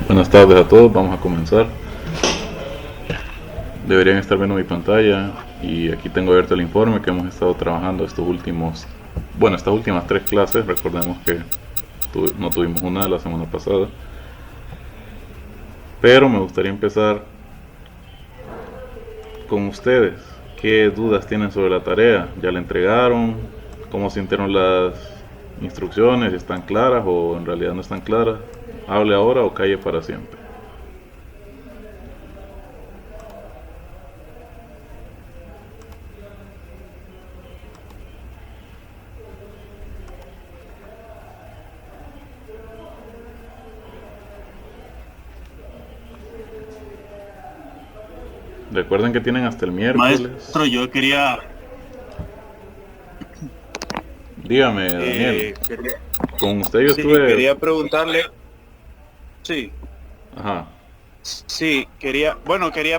Buenas tardes a todos, vamos a comenzar. Deberían estar viendo mi pantalla y aquí tengo abierto el informe que hemos estado trabajando estas últimas 3 clases. Recordemos que no tuvimos una la semana pasada, pero me gustaría empezar con ustedes. ¿Qué dudas tienen sobre la tarea? ¿Ya la entregaron? ¿Cómo sintieron las instrucciones? ¿Están claras o en realidad no están claras? ¿Hable ahora o calle para siempre? Recuerden que tienen hasta el miércoles. Maestro, yo quería, Dígame, Daniel, quería, con usted yo sí, estuve. quería preguntarle, sí, Ajá. sí, quería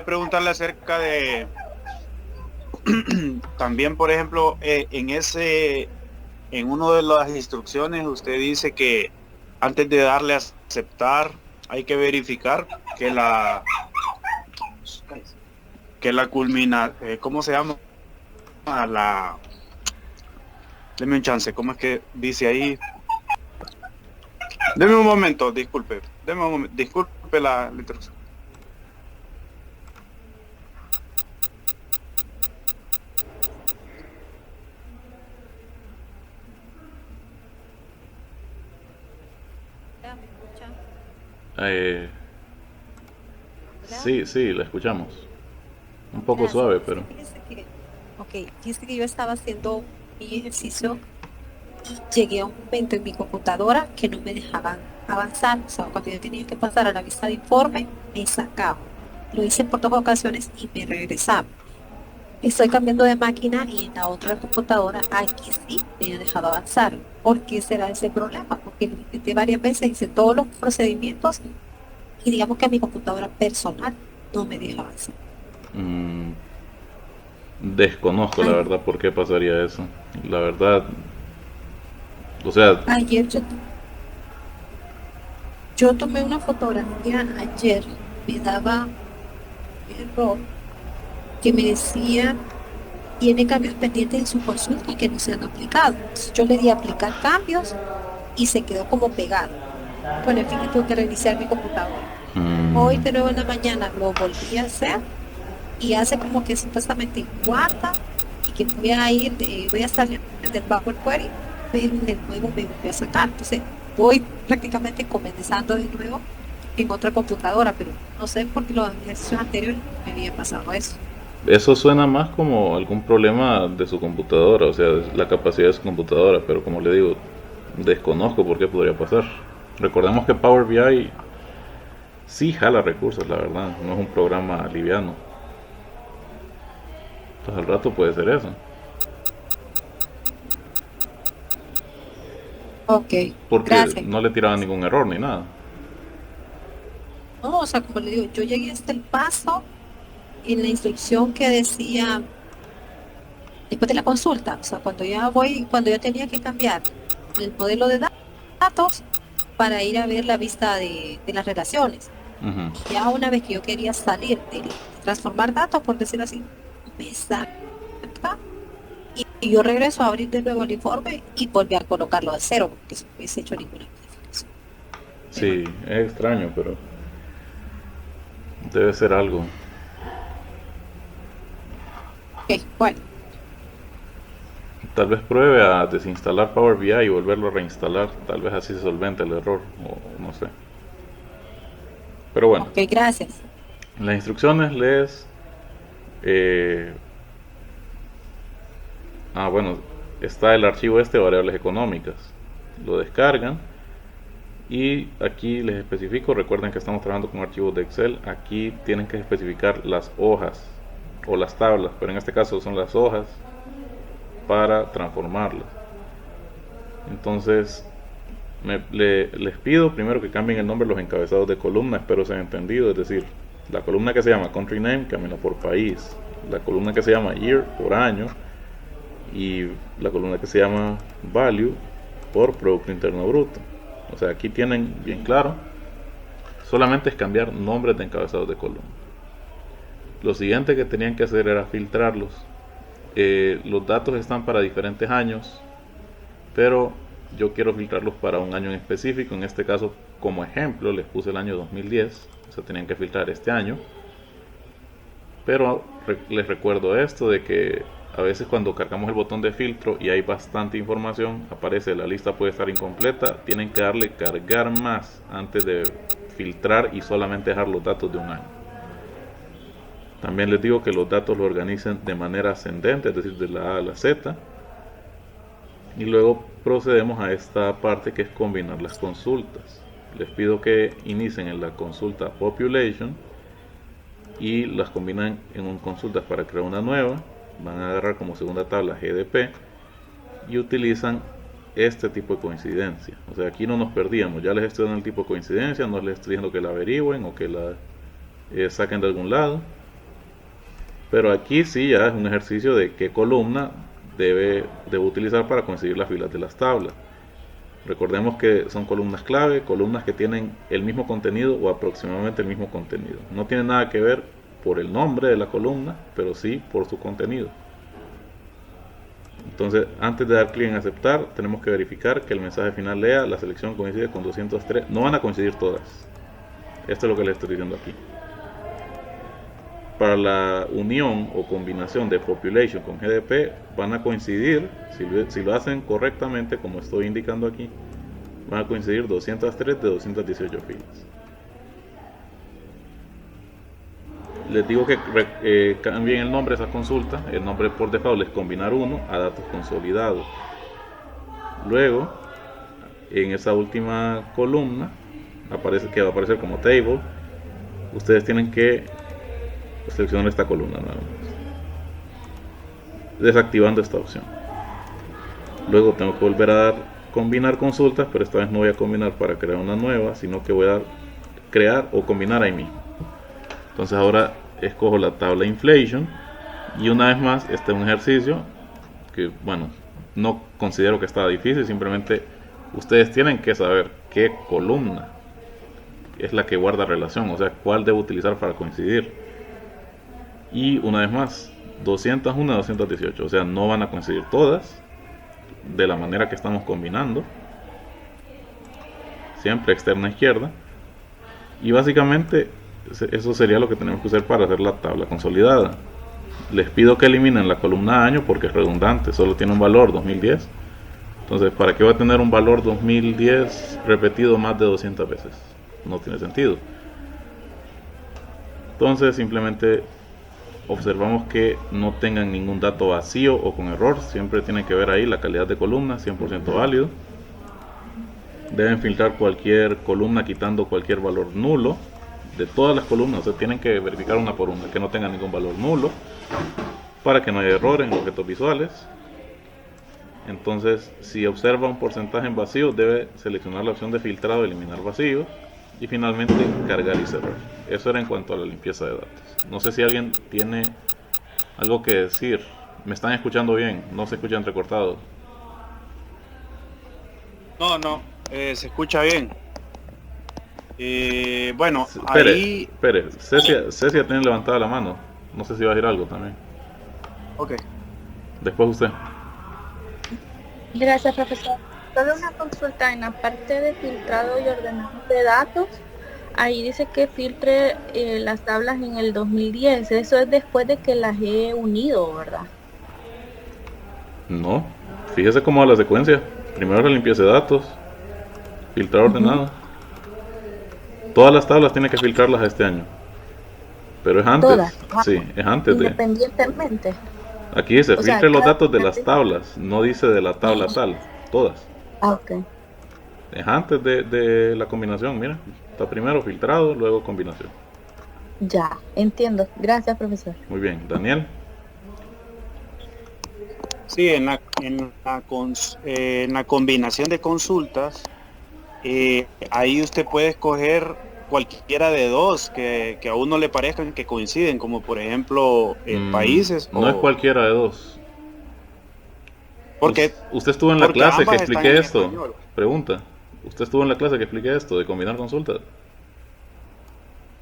preguntarle acerca de, también, por ejemplo, en uno de las instrucciones usted dice que antes de darle a aceptar hay que verificar que la culmina, ¿cómo se llama? La, Deme un chance, ¿cómo es que dice ahí? Deme un momento, disculpe. Deme un momento, disculpe la introducción. Hola, ¿me escucha? Eh, Hola, sí, sí, la escuchamos. Un poco gracias. suave, Sí, pero. fíjese que yo estaba haciendo mi ejercicio y llegué a un momento en mi computadora que no me dejaban avanzar. O sea, cuando yo tenía que pasar a la vista de informe, me sacaba. Lo hice por 2 ocasiones y me regresaba. Estoy cambiando de máquina y en la otra computadora, aquí sí me ha dejado avanzar. ¿Por qué será ese problema? Porque lo intenté varias veces, hice todos los procedimientos y digamos que a mi computadora personal no me deja avanzar. mm, Desconozco la Ay, verdad por qué pasaría eso. La verdad, o sea, ayer yo tomé una fotografía ayer, me daba un error que me decía, tiene cambios pendientes en su consulta y que no se han aplicado. Entonces, yo le di a aplicar cambios y se quedó como pegado. Bueno, en fin, que tuve que reiniciar mi computadora. Hoy de nuevo en la mañana lo volví a hacer y hace como que supuestamente guarda y que voy a salir del Power Query, pero de nuevo me volví a sacar. Entonces voy prácticamente comenzando de nuevo en otra computadora, pero no sé por qué los ejercicios anteriores me había pasado eso. eso suena más como algún problema de su computadora, o sea, la capacidad de su computadora, pero como le digo, desconozco por qué podría pasar. Recordemos que Power BI sí jala recursos, la verdad, no es un programa liviano. Entonces al rato puede ser eso. Ok, Porque gracias. no le tiraban ningún error ni nada. No, o sea, como le digo, yo llegué hasta el paso en la instrucción que decía después de la consulta, o sea, cuando ya tenía que cambiar el modelo de datos para ir a ver la vista de las relaciones. Ujú. Y ya una vez que yo quería salir de transformar datos, por decirlo así, me saca y yo regreso a abrir de nuevo el informe y volví a colocarlo de cero, porque no hubiese hecho ninguna modificación. Pero bueno, Sí, es extraño, pero debe ser algo. ok, bueno, Tal vez pruebe a desinstalar Power BI y volverlo a reinstalar. Tal vez así se solvente el error, o no sé. Pero bueno, ok, gracias. en las instrucciones les... eh, bueno, está el archivo este de variables económicas. Lo descargan y aquí les especifico, recuerden que estamos trabajando con archivos de Excel. Aquí tienen que especificar las hojas o las tablas, pero en este caso son las hojas para transformarlas. Entonces, les pido primero que cambien el nombre de los encabezados de columna, espero se haya entendido, es decir, la columna que se llama Country Name camina por país, la columna que se llama Year por año y la columna que se llama Value por Producto Interno Bruto. O sea, aquí tienen bien claro, solamente es cambiar nombres de encabezados de columna. Lo siguiente que tenían que hacer era filtrarlos. Los datos están para diferentes años, pero yo quiero filtrarlos para un año en específico. En este caso, como ejemplo, les puse el año 2010, o sea, tenían que filtrar este año. Pero les recuerdo esto de que a veces cuando cargamos el botón de filtro y hay bastante información, aparece la lista puede estar incompleta, tienen que darle cargar más antes de filtrar y solamente dejar los datos de un año. También les digo que los datos los organicen de manera ascendente, es decir, de la A a la Z. Y luego procedemos a esta parte que es combinar las consultas. Les pido que inicien en la consulta Population y las combinan en un consultas para crear una nueva. Van a agarrar como segunda tabla GDP y utilizan este tipo de coincidencia. O sea, aquí no nos perdíamos, ya les estoy dando el tipo de coincidencia, no les estoy diciendo que la averigüen o que la saquen de algún lado. Pero aquí sí ya es un ejercicio de qué columna debe utilizar para coincidir las filas de las tablas. Recordemos que son columnas clave, columnas que tienen el mismo contenido o aproximadamente el mismo contenido. No tiene nada que ver por el nombre de la columna, pero sí por su contenido. Entonces, antes de dar clic en aceptar, tenemos que verificar que el mensaje final lea la selección coincide con 203. No van a coincidir todas. Esto es lo que les estoy diciendo aquí. Para la unión o combinación de population con GDP van a coincidir, si lo hacen correctamente como estoy indicando aquí, van a coincidir 203 de 218 filas. Les digo que cambien el nombre de esa consulta. El nombre por default es combinar 1 a datos consolidados. Luego, en esa última columna que va a aparecer como table, ustedes tienen que seleccionar esta columna nuevamente, desactivando esta opción. Luego tengo que volver a dar combinar consultas, pero esta vez no voy a combinar para crear una nueva, sino que voy a crear o combinar ahí mismo. Entonces ahora escojo la tabla inflation y una vez más este es un ejercicio que, bueno, no considero que está difícil, simplemente ustedes tienen que saber qué columna es la que guarda relación, o sea, cuál debo utilizar para coincidir. Y una vez más, 201 a 218, o sea, no van a coincidir todas de la manera que estamos combinando, siempre externa izquierda. Y básicamente eso sería lo que tenemos que usar para hacer la tabla consolidada. Les pido que eliminen la columna año porque es redundante, solo tiene un valor 2010. Entonces, ¿para qué va a tener un valor 2010 repetido más de 200 veces? No tiene sentido. Entonces, simplemente observamos que no tengan ningún dato vacío o con error. Siempre tiene que ver ahí la calidad de columna, 100% válido. Deben filtrar cualquier columna quitando cualquier valor nulo de todas las columnas. O sea, tienen que verificar una por una que no tenga ningún valor nulo para que no haya error en objetos visuales. Entonces, si observa un porcentaje en vacío, debe seleccionar la opción de filtrado, eliminar vacíos y finalmente cargar y cerrar. Eso era en cuanto a la limpieza de datos. No sé si alguien tiene algo que decir. ¿Me están escuchando bien? ¿No se escucha entrecortado? No, se escucha bien. Bueno, Espere, Cecia tiene levantada la mano. No sé si va a decir algo también. Ok. Después usted. Gracias, profesor. Solo una consulta en la parte de filtrado y ordenado de datos. Ahí dice que filtre las tablas en el 2010. Eso es después de que las he unido, ¿verdad? No, fíjese cómo va la secuencia. Primero la limpieza de datos, filtrar ordenado. Todas las tablas tiene que filtrarlas a este año. Pero es antes. Todas. Sí, es antes Independientemente. Aquí dice, O sea, filtre los cada datos de las tabla- tablas. No dice de la tabla tal. Todas. Ok. Es antes de la combinación, mira. Está primero filtrado, luego combinación. Ya, entiendo. Gracias, profesor. Muy bien, Daniel. Sí, en la combinación de consultas, ahí usted puede escoger cualquiera de dos que a uno le parezcan que coinciden, como por ejemplo países. No es cualquiera de dos. Porque Usted estuvo en la porque clase que ambas están expliqué en esto. español. Pregunta. ¿Usted estuvo en la clase que expliqué esto de combinar consultas?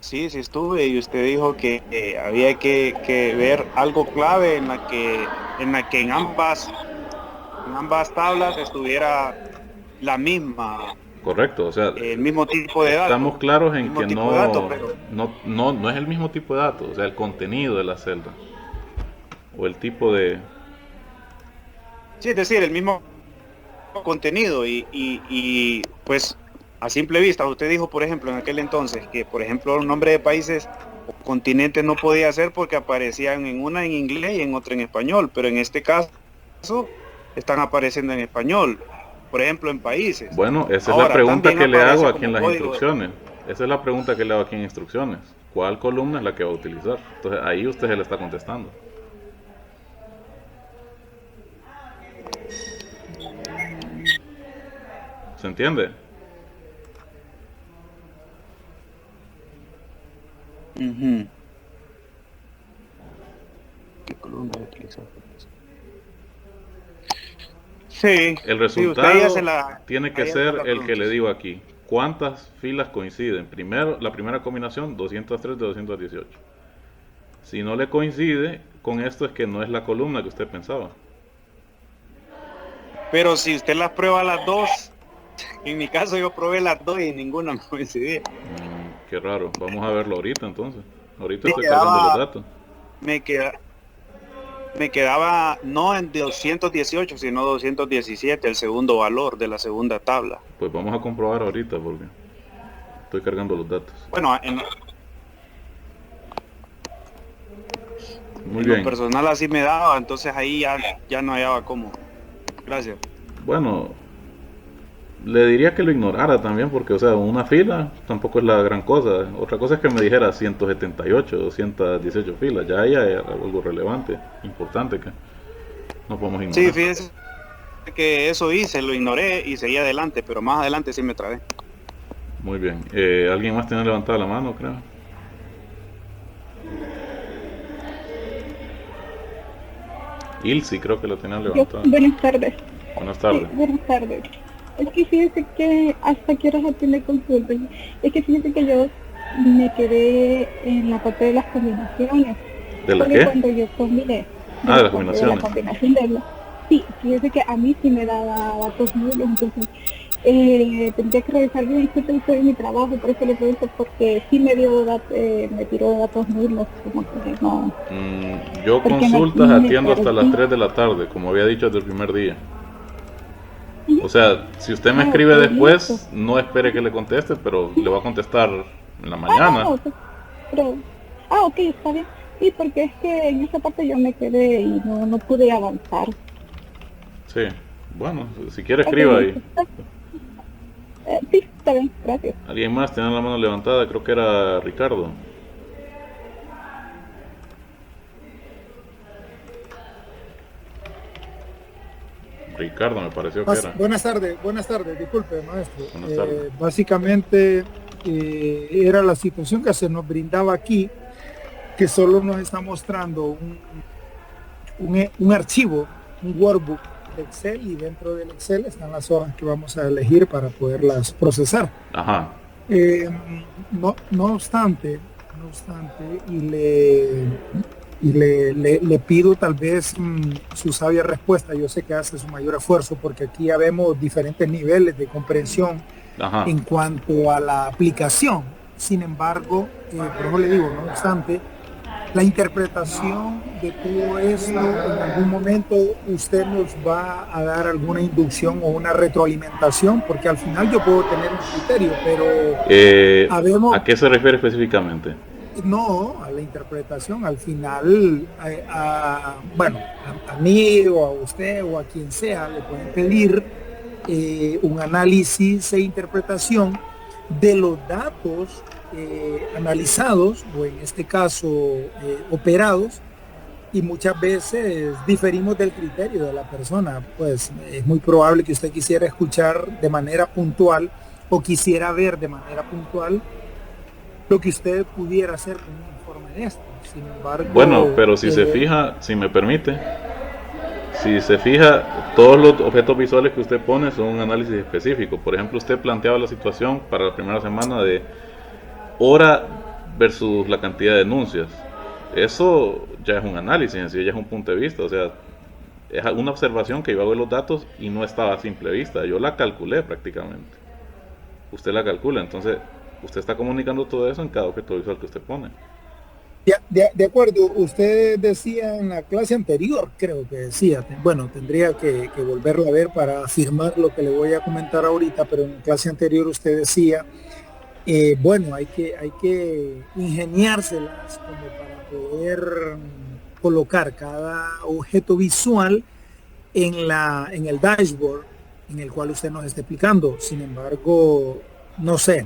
Sí, sí estuve y usted dijo que había que ver algo clave en la que en ambas tablas estuviera la misma, Correcto, o sea, el mismo tipo de datos, estamos claros el en mismo que tipo de datos, pero no es el mismo tipo de datos, o sea, el contenido de la celda o el tipo de... sí, es decir, el mismo contenido y pues a simple vista, usted dijo, por ejemplo, en aquel entonces que, por ejemplo, el nombre de países o continentes no podía ser porque aparecían en una en inglés y en otra en español, pero en este caso están apareciendo en español, por ejemplo, en países. Bueno, esa es la Ahora, pregunta también que le hago aparece aquí en como las código. instrucciones. Esa es la pregunta que le hago aquí en instrucciones. ¿Cuál columna es la que va a utilizar? Entonces ahí usted se le está contestando. ¿Se entiende? Ujú. ¿Qué columna utilizar? Sí, El sí, usted ya resultado tiene que ahí hace ser la el que pregunta. le digo aquí. ¿Cuántas filas coinciden? Primero, la primera combinación, 203 de 218. Si no le coincide, con esto es que no es la columna que usted pensaba. Pero si usted las prueba las dos, en mi caso yo probé las dos y ninguna me coincidía. Qué raro. Vamos a verlo ahorita entonces. Ahorita Me estoy cargando los quedaba, datos. me queda, me quedaba no en 218, sino 217, el segundo valor de la segunda tabla. Pues vamos a comprobar ahorita porque estoy cargando los datos. Bueno, Muy en lo bien. personal así me daba, entonces ahí ya no hallaba cómo. Gracias. Bueno, le diría que lo ignorara también porque, o sea, una fila tampoco es la gran cosa. Otra cosa es que me dijera 178 o 118 filas. Ya ahí hay algo relevante, importante que no podemos Sí, ignorar. fíjese que eso hice, lo ignoré y seguí adelante, pero más adelante sí me trabé. Muy bien. ¿Alguien más tiene levantada la mano, creo? Ilsi creo que lo tenía levantada. Buenas tardes. Buenas Sí, tardes. buenas tardes. Es que fíjese que hasta qué horas atiende consulta. Es que fíjese que yo me quedé en la parte de las combinaciones. ¿De las Porque qué? cuando yo combiné Ah, de las de la combinaciones. combinación sí, fíjese que a mí sí me daba datos nulos, entonces tendría que revisar bien, yo estoy en mi trabajo, por eso le pregunto, porque sí me tiró datos nulos, como que no, Yo porque consultas me atiendo hasta las pareció. 3 de la tarde, como había dicho desde el primer día. Ujú. O sea, si usted me Ah, escribe ok, listo. después, no espere que le conteste, pero le va a contestar en la Ah, mañana. no, pues, pero, ok, está bien. Sí, porque es que en esa parte yo me quedé y no pude avanzar. Sí. Bueno, si quiere Ok, escriba ahí. listo. Sí, está bien, gracias. Alguien más tiene la mano levantada, creo que era Ricardo. Ricardo me pareció que era. Buenas tardes, disculpe, maestro. Buenas tardes. Básicamente era la situación que se nos brindaba aquí, que solo nos está mostrando un archivo, un workbook de Excel, y dentro del Excel están las horas que vamos a elegir para poderlas procesar. Ajá. No obstante, y le pido tal vez su sabia respuesta. Yo sé que hace su mayor esfuerzo porque aquí ya vemos diferentes niveles de comprensión Ajá. en cuanto a la aplicación. Sin embargo, por eso le digo, no obstante, la interpretación de todo esto, en algún momento usted nos va a dar alguna inducción o una retroalimentación, porque al final yo puedo tener un criterio, pero ¿A qué se refiere específicamente? no, a la interpretación, al final, bueno, a mí o a usted o a quien sea le pueden pedir un análisis e interpretación de los datos analizados, o en este caso operados, y muchas veces diferimos del criterio de la persona. Pues es muy probable que usted quisiera escuchar de manera puntual o quisiera ver de manera puntual lo que usted pudiera hacer con un informe de esto. Sin embargo, Bueno, pero si se fija, si me permite, si se fija, todos los objetos visuales que usted pone son un análisis específico. Por ejemplo, usted planteaba la situación para la primera semana de hora versus la cantidad de denuncias. Eso ya es un análisis en sí, ya es un punto de vista, o sea, es una observación que yo hago de los datos y no estaba a simple vista, yo la calculé prácticamente. Usted la calcula, entonces usted está comunicando todo eso en cada objeto visual que usted pone. De acuerdo, usted decía en la clase anterior, creo que decía, bueno, tendría que volverla a ver para afirmar lo que le voy a comentar ahorita, pero en la clase anterior usted decía, bueno, hay que ingeniárselas como para poder colocar cada objeto visual en el dashboard en el cual usted nos está explicando. Sin embargo, no sé,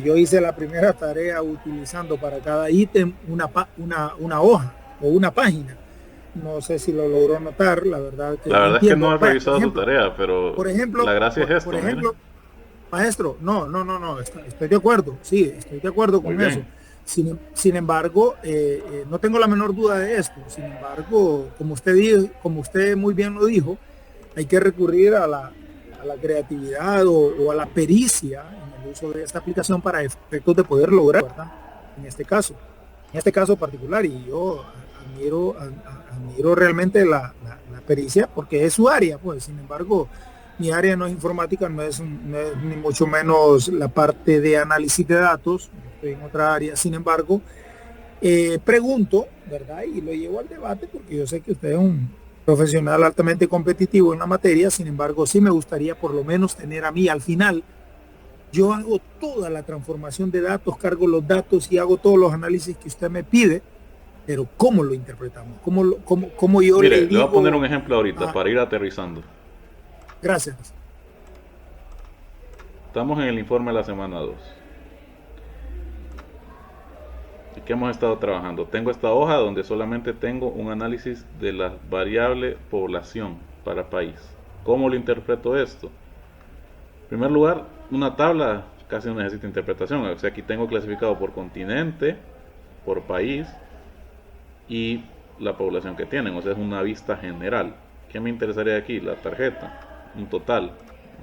yo hice la primera tarea utilizando para cada ítem una hoja o una página. No sé si lo logró notar, la verdad que La verdad es que no he Bueno, revisado su tarea, pero por ejemplo, la gracia es esto, por mire. ejemplo, maestro, no, estoy de acuerdo, sí, estoy de acuerdo Muy con bien. eso. Sin embargo, no tengo la menor duda de esto. Sin embargo, como usted muy bien lo dijo, hay que recurrir a la creatividad o a la pericia en el uso de esta aplicación para efectos de poder lograr, ¿verdad? En este caso particular, y yo admiro realmente la pericia porque es su área, pues. Sin embargo, mi área no es informática, no es ni mucho menos la parte de análisis de datos, estoy en otra área. Sin embargo, pregunto, ¿verdad? Y lo llevo al debate porque yo sé que usted es un profesional altamente competitivo en la materia. Sin embargo, sí me gustaría por lo menos tener a mí al final. Yo hago toda la transformación de datos, cargo los datos y hago todos los análisis que usted me pide, pero ¿cómo lo interpretamos? ¿Cómo yo Mire, le le voy a digo? poner un ejemplo ahorita para ir aterrizando. Gracias. Estamos en el informe de la semana 2. ¿Y qué hemos estado trabajando? Tengo esta hoja donde solamente tengo un análisis de la variable población para país. ¿Cómo lo interpreto esto? En primer lugar, una tabla casi no necesita interpretación. O sea, aquí tengo clasificado por continente, por país y la población que tienen. O sea, es una vista general. ¿Qué me interesaría aquí? La tarjeta, un total.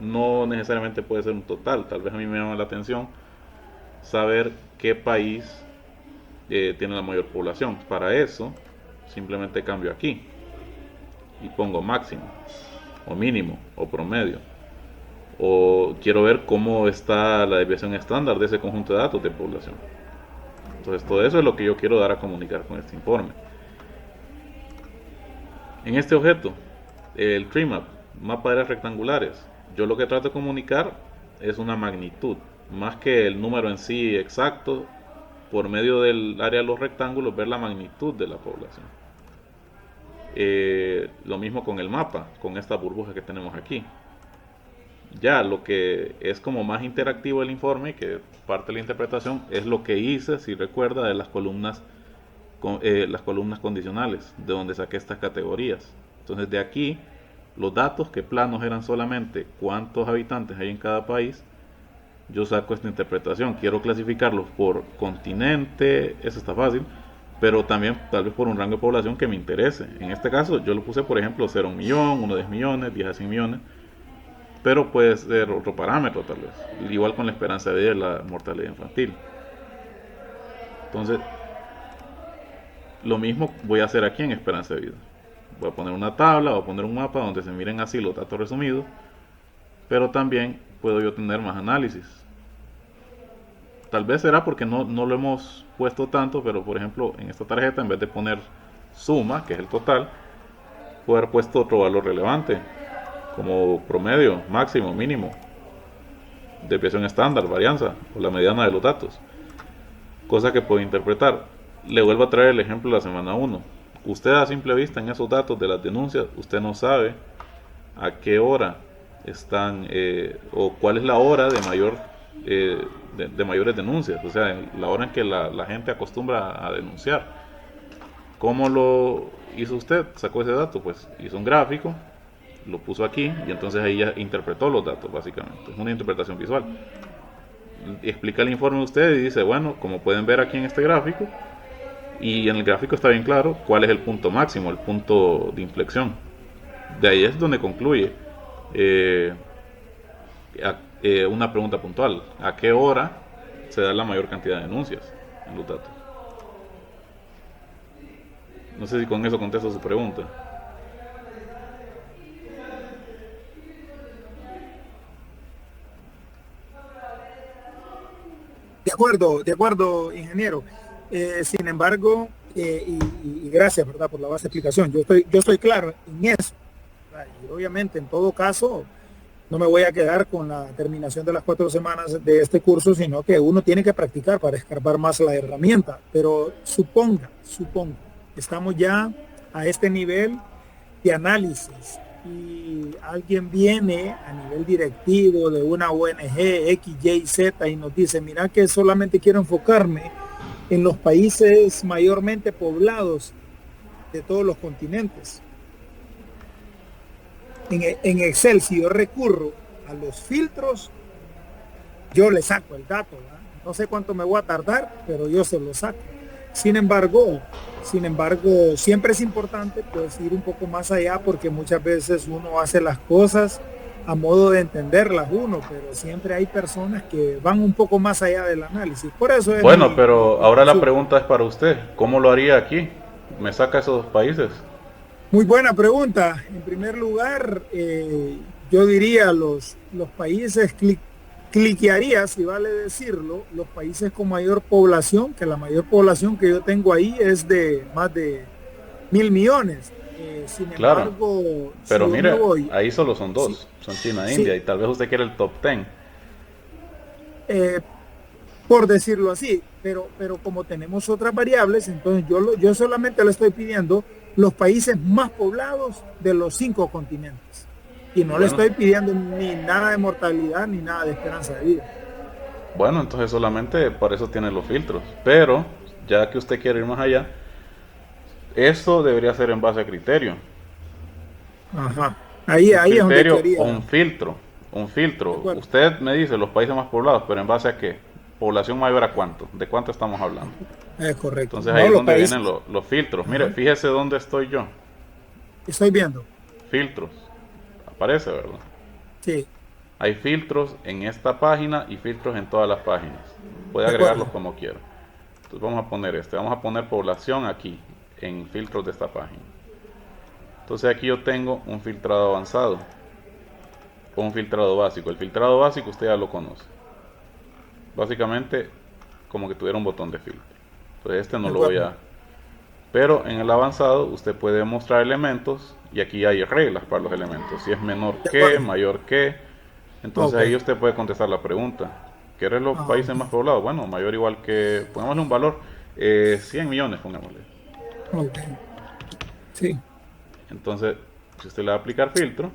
No necesariamente puede ser un total. Tal vez a mí me llama la atención saber qué país tiene la mayor población. Para eso, simplemente cambio aquí y pongo máximo, o mínimo, o promedio. O quiero ver cómo está la desviación estándar de ese conjunto de datos de población. Entonces todo eso es lo que yo quiero dar a comunicar con este informe. En este objeto, el tree map, mapa de áreas rectangulares, yo lo que trato de comunicar es una magnitud, más que el número en sí exacto. Por medio del área de los rectángulos, ver la magnitud de la población. Lo mismo con el mapa, con esta burbuja que tenemos aquí. Ya lo que es como más interactivo el informe, que parte de la interpretación, es lo que hice, si recuerda, de las columnas condicionales, de donde saqué estas categorías. Entonces de aquí, los datos que planos eran solamente cuántos habitantes hay en cada país, yo saco esta interpretación. Quiero clasificarlos por continente, eso está fácil, pero también tal vez por un rango de población que me interese. En este caso yo lo puse, por ejemplo, 0 a 1 millón, 1 a 10 millones, 10 a 100 millones, pero puede ser otro parámetro tal vez, igual con la esperanza de vida y la mortalidad infantil. Entonces, lo mismo voy a hacer aquí en esperanza de vida. Voy a poner una tabla, voy a poner un mapa donde se miren así los datos resumidos, pero también puedo yo tener más análisis. Tal vez será porque no lo hemos puesto tanto, pero por ejemplo en esta tarjeta, en vez de poner suma, que es el total, puedo haber puesto otro valor relevante, como promedio, máximo, mínimo, desviación estándar, varianza, o la mediana de los datos, cosa que puedo interpretar. Le vuelvo a traer el ejemplo de la semana 1. Usted a simple vista en esos datos de las denuncias, usted no sabe a qué hora están o cuál es la hora de mayores denuncias, o sea, la hora en que la gente acostumbra a denunciar. ¿Cómo lo hizo usted? Sacó ese dato, pues hizo un gráfico, lo puso aquí y entonces ahí ya interpretó los datos, básicamente. Es una interpretación visual. Explica el informe de usted y dice, bueno, como pueden ver aquí en este gráfico, y en el gráfico está bien claro cuál es el punto máximo, el punto de inflexión. De ahí es donde concluye una pregunta puntual: ¿a qué hora se da la mayor cantidad de denuncias? en los datos. No sé si con eso contesto su pregunta. De acuerdo, ingeniero. Sin embargo, y gracias, ¿verdad?, por la base explicación. Yo estoy claro en eso, ¿verdad? Y obviamente, en todo caso, no me voy a quedar con la terminación de las 4 semanas de este curso, sino que uno tiene que practicar para escarbar más la herramienta. Pero suponga, estamos ya a este nivel de análisis y alguien viene a nivel directivo de una ONG X, Y, Z y nos dice, mira que solamente quiero enfocarme en los países mayormente poblados de todos los continentes. En Excel, si yo recurro a los filtros, yo le saco el dato, ¿verdad? No sé cuánto me voy a tardar, pero yo se lo saco. Sin embargo, siempre es importante pues ir un poco más allá, porque muchas veces uno hace las cosas a modo de entenderlas uno, pero siempre hay personas que van un poco más allá del análisis. Por eso es bueno, pero ahora la pregunta es para usted. ¿Cómo lo haría aquí? ¿Me saca esos dos países? Muy buena pregunta. En primer lugar, yo diría los países, cliquearía, si vale decirlo, los países con mayor población, que la mayor población que yo tengo ahí es de más de 1.000 millones. Sin claro, embargo, pero si mire, voy, ahí solo son dos, sí, son China e sí, India, y tal vez usted quiere el top 10. por decirlo así, pero como tenemos otras variables, entonces yo solamente le estoy pidiendo los países más poblados de los 5 continentes. Y no le estoy pidiendo ni nada de mortalidad ni nada de esperanza de vida. Bueno, entonces solamente por eso tiene los filtros. Pero, ya que usted quiere ir más allá, eso debería ser en base a criterio. Ajá. Ahí es donde Criterio quería. o un filtro. Un filtro. Usted me dice los países más poblados, pero ¿en base a qué? ¿Población mayor a cuánto? ¿De cuánto estamos hablando? Es correcto. Entonces ahí es donde vienen los filtros. Ajá. Mire, fíjese dónde estoy yo. Estoy viendo. Filtros. Aparece, ¿verdad? Sí. Hay filtros en esta página y filtros en todas las páginas. Puede agregarlos como quiera. Entonces vamos a poner vamos a poner población aquí, en filtros de esta página. Entonces aquí yo tengo un filtrado avanzado o un filtrado básico. El filtrado básico usted ya lo conoce. Básicamente como que tuviera un botón de filtro. Entonces este no lo voy a... Pero en el avanzado usted puede mostrar elementos y aquí hay reglas para los elementos. Si es menor que, mayor que. Entonces ahí usted puede contestar la pregunta. ¿Quieres los países más poblados? Bueno, mayor o igual que... Pongámosle un valor. 100 millones, pongámosle. Ok. Sí. Entonces, si usted le va a aplicar filtro,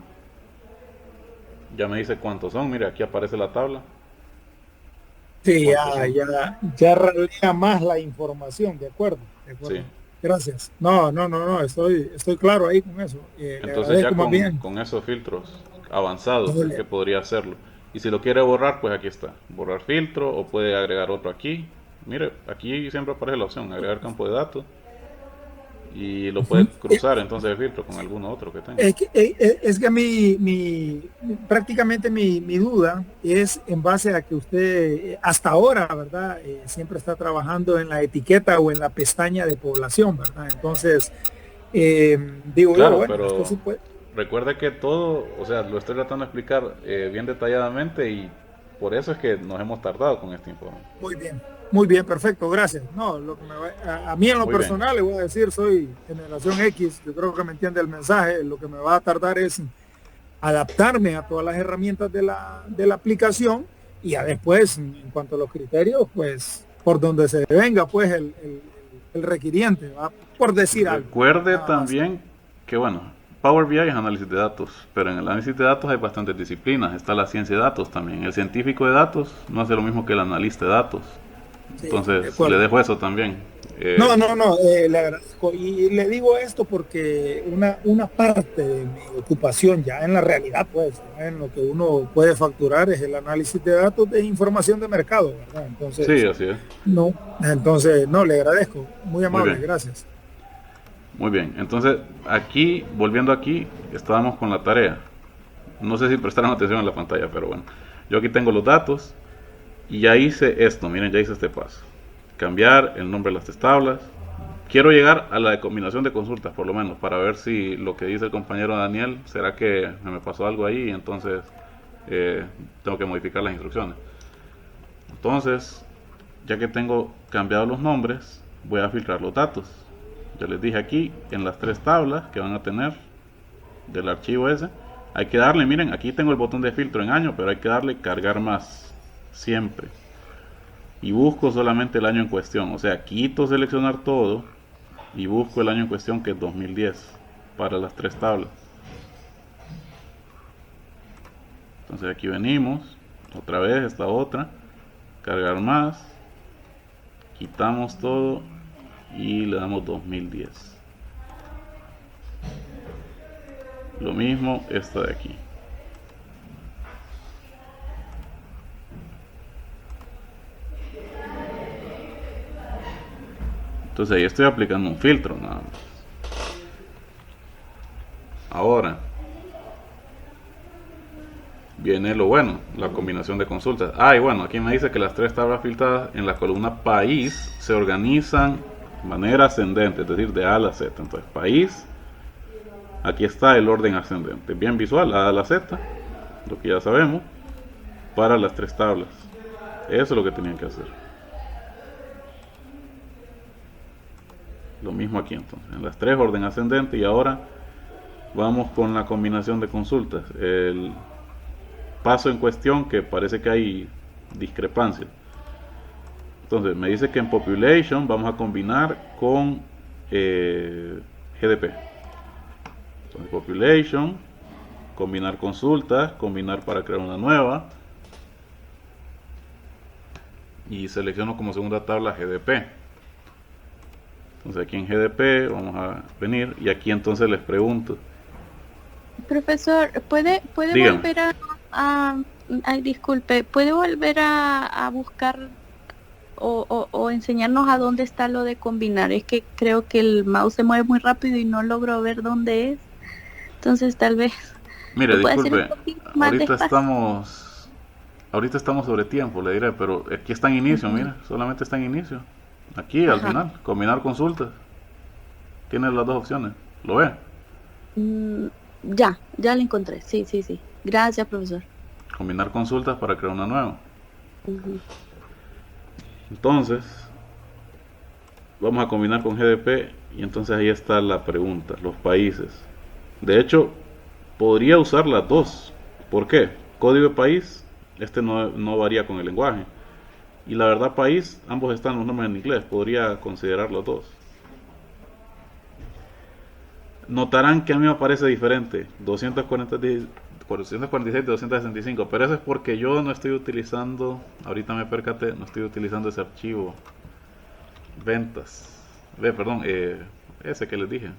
ya me dice cuántos son. Mire, aquí aparece la tabla. Sí, ya ralea más la información, de acuerdo. Sí. Gracias. No, estoy claro ahí con eso. Entonces ya con esos filtros avanzados es que podría hacerlo. Y si lo quiere borrar, pues aquí está. Borrar filtro o puede agregar otro aquí. Mire, aquí siempre aparece la opción, agregar campo de datos. Y lo puede cruzar entonces el filtro con alguno otro que tenga. Es que prácticamente mi duda es en base a que usted hasta ahora, ¿verdad? Siempre está trabajando en la etiqueta o en la pestaña de población, ¿verdad? Entonces, digo claro, yo, bueno, pero esto sí puede... recuerde que todo, o sea, lo estoy tratando de explicar bien detalladamente y por eso es que nos hemos tardado con este informe. Muy bien, perfecto, gracias. No, lo que a mí en lo personal le voy a decir, soy generación X, yo creo que me entiende el mensaje, lo que me va a tardar es adaptarme a todas las herramientas de la aplicación y ya después, en cuanto a los criterios, pues por donde se venga pues el requiriente, ¿va? Por decir algo. Recuerde también que bueno, Power BI es análisis de datos, pero en el análisis de datos hay bastantes disciplinas, está la ciencia de datos también. El científico de datos no hace lo mismo que el analista de datos. Sí, entonces le dejo eso también. No, le agradezco y le digo esto porque una parte de mi ocupación ya en la realidad, pues, en lo que uno puede facturar es el análisis de datos de información de mercado, ¿verdad? Entonces, sí, así es. Le agradezco, muy amable, gracias. Muy bien, entonces aquí, volviendo aquí, estábamos con la tarea. No sé si prestaron atención en la pantalla, pero bueno, yo aquí tengo los datos. Y ya hice esto, miren, ya hice este paso. cambiar el nombre de las tres tablas. Quiero llegar a la combinación de consultas, por lo menos, para ver si lo que dice el compañero Daniel, será que me pasó algo ahí y entonces tengo que modificar las instrucciones. Entonces, ya que tengo cambiados los nombres, voy a filtrar los datos. Ya les dije aquí, en las tres tablas que van a tener del archivo ese, hay que darle, miren, aquí tengo el botón de filtro en año, pero hay que darle cargar más, siempre. Y busco solamente el año en cuestión, o sea, quito seleccionar todo y busco el año en cuestión, que es 2010, para las tres tablas. Entonces aquí venimos, otra vez esta otra, cargar más, quitamos todo y le damos 2010. Lo mismo esta de aquí. Entonces ahí estoy aplicando un filtro nada más. Ahora viene lo bueno, la combinación de consultas. Y bueno, aquí me dice que las tres tablas filtradas en la columna país se organizan de manera ascendente, es decir, de A a la Z. Entonces país, aquí está el orden ascendente, bien visual, A a la Z, lo que ya sabemos, para las tres tablas. Eso es lo que tenían que hacer. Lo mismo aquí entonces, en las tres orden ascendente. Y ahora vamos con la combinación de consultas. El paso en cuestión, que parece que hay discrepancia. Entonces me dice que en population vamos a combinar con GDP. Entonces population, combinar consultas, combinar para crear una nueva, y selecciono como segunda tabla GDP. Entonces aquí en GDP vamos a venir y aquí entonces les pregunto. Profesor, ¿puede Dígame. volver ay, disculpe, ¿puede volver a buscar o enseñarnos a dónde está lo de combinar? Es que creo que el mouse se mueve muy rápido y no logro ver dónde es. Entonces tal vez... Mire, ¿lo puede hacer disculpe, un poquito más ahorita despacio? estamos sobre tiempo, le diré, pero aquí está en inicio, mira, solamente está en inicio. Aquí al Ajá. final, combinar consultas. Tiene las dos opciones, ¿lo ve? Ya lo encontré. Sí. Gracias, profesor. Combinar consultas para crear una nueva. Ujú. Entonces, vamos a combinar con GDP y entonces ahí está la pregunta, los países. De hecho, podría usar las dos. ¿Por qué? Código de país, no varía con el lenguaje. Y la verdad, país, ambos están los nombres en inglés, podría considerar los dos. Notarán que a mí me parece diferente, 446 de 265, pero eso es porque yo no estoy utilizando, ahorita me percaté, no estoy utilizando ese archivo. Ventas. Perdón, ese que les dije.